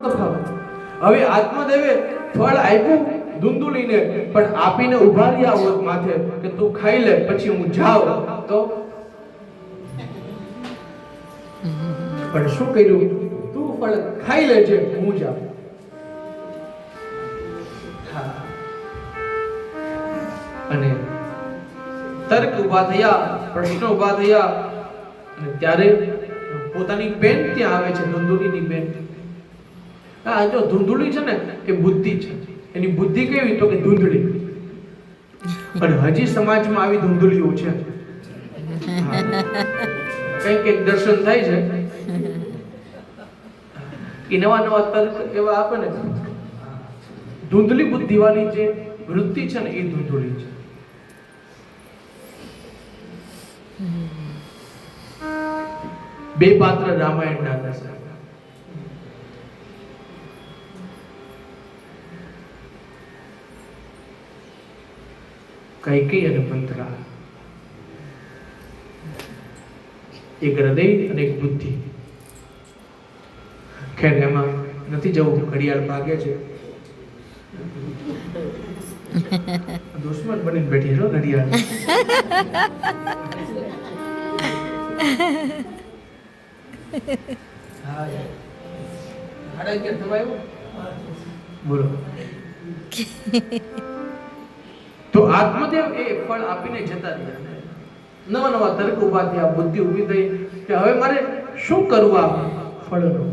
હવે આત્મદેવે ફળ આપ્યું ધુંધુલીને, પણ આપીને ઉભા રહ્યા હોત માથે કે તું ખાઈ લે પછી હું જાઉં, તો પણ શું કર્યું? તું ફળ ખાઈ લેજે, હું જાઉં. અને તર્ક ઉભા થયા, પ્રશ્નો ઉભા થયા, અને ત્યારે પોતાની બેન ત્યાં આવે છે, ધુંધુલીની બેન. હા, જો ધુંધુલી છે ને એ બુદ્ધિ છે. એની બુદ્ધિ કેવી? તો કે ધુંધળી. પણ હજી સમાજમાં આવી ધુંધળીઓ છે. કઈક દર્શન થાય છે કે નવા નવા તર્ક એવા આપે ને. ધુંધળી બુદ્ધિ વાળી જે વૃત્તિ છે ને એ ધુંધળી છે. બે પાત્ર રામાયણના હતા. કૈકેયી અને મંથરા. એક હૃદય અને એક બુદ્ધિ. ખેર એમાં નથી જવું, ઘડિયાળ ભાગે છે. દુશ્મન બનીને બેઠી છો ઘડિયાળ. બોલો. તો આત્મદેવ એ ફળ આપીને જતા રહ્યા. નવા નવા તર્ક ઉભા થયા, બુદ્ધિ ઊભી થઈ કે હવે મારે શું કરવું આ ફળનું.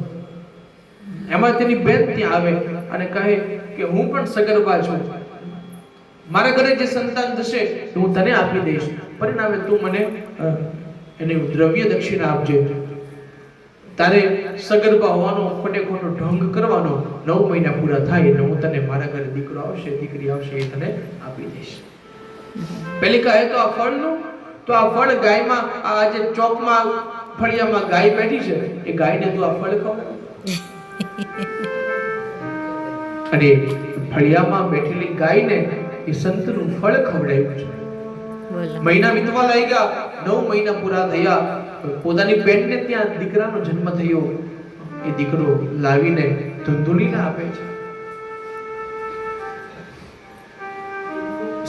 એમાં તેની બેન ત્યાં આવે અને કહે કે હું પણ સગર્ભા છું, મારા ઘરે જે સંતાન થશે હું તને આપી દઈશ, પરિણામે તું મને એને દ્રવ્ય દક્ષિણા આપજે. તારે સગર્ભા હોવાનો ખોટે ખોટો ઢોંગ કરવાનો 9 મહિના પૂરા થાય એટલે હું તને મારા ઘરે દીકરો આવશે, દીકરી આવશે, એ તને આપી દઈશ. પેલી કહે તો આ ફળનું, તો આ ફળ ગાયમાં, આ જે ચોકમાં ફળિયામાં ગાય બેઠી છે એ ગાયને તું આ ફળ ખવડાવ. અને ફળિયામાં બેઠેલી ગાયને એ સંતનું ફળ ખવડાવ્યું છે. મહિના વીતવા લાગ્યા, 9 મહિના પૂરા થયા. પોતાની બેનને ત્યાં દીકરાનો જન્મ થયો. એ દીકરો લાવીને ધુંધુલીને આપે છે.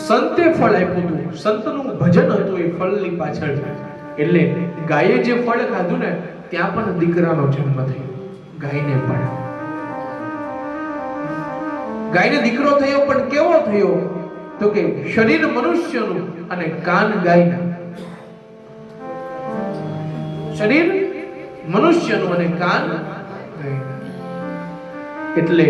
સંતે ફળ આપ્યું હતું, સંતનું ભજન હતું એ ફળની પાછળ. એટલે ગાયે જે ફળ ખાધું ને ત્યાં પણ દીકરાનો જન્મ થયો. ગાયને પણ, ગાયને દીકરો થયો, પણ કેવો થયો? તો કે શરીર મનુષ્યનું અને કાન ગાયના. શરીર મનુષ્યનું અને કાન ગાયના. એટલે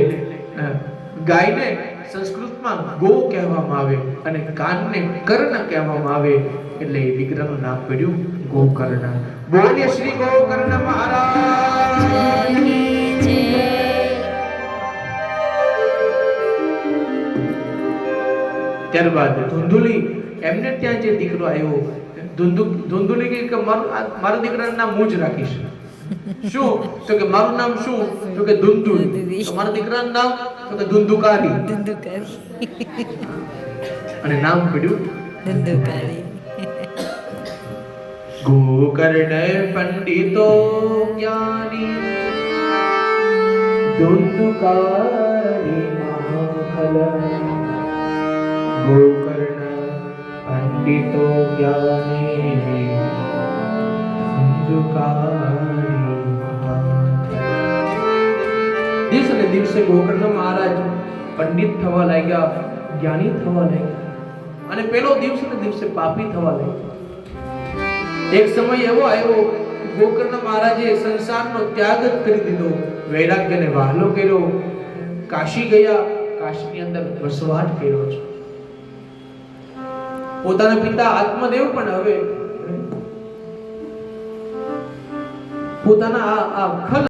ગાયને સંસ્કૃતમાં ગો કહેવામાં આવે અને કાનને કર્ણ કહેવામાં આવે. એટલે દીકરાનું નામ પડ્યું ગોકર્ણ. બોલીએ શ્રી ગોકર્ણ મહારાજ. ત્યારબાદ ધુંધુલી એમને ત્યાં જે દીકરો આવ્યો, ધુંધુલી કે મારા દીકરાનું નામ હું જ રાખીશ. શું? તો કે મારું નામ શું? તો કે ધુંધુલ. તમારા દીકરાનું નામ? તો કે ધુંધુકારી. અને નામ પડ્યું ધુંધુકારી. ગોકર્ણ પંડિતો જ્ઞાની, ધુંધુકારી મહાફલ. ગોકર્ણ પંડિતો જ્ઞાની, ધુંધુકારી મહાફલ. દિવસે ને દિવસે ગોકર્ણ મહારાજ પંડિત થવા લાગ્યા, જ્ઞાની થવા લાગ્યા, અને પેલો દિવસે ને દિવસે પાપી થવા લાગ્યા. એક સમય એવો આવ્યો ગોકર્ણ મહારાજે સંસારનો ત્યાગ જ કરી દીધો, વૈરાગ્યને વહાલો કર્યો, કાશી ગયા, કાશીની અંદર વસવાટ કર્યો છે. પોતાના પિતા આત્મદેવ પણ હવે પોતાના આ ખલ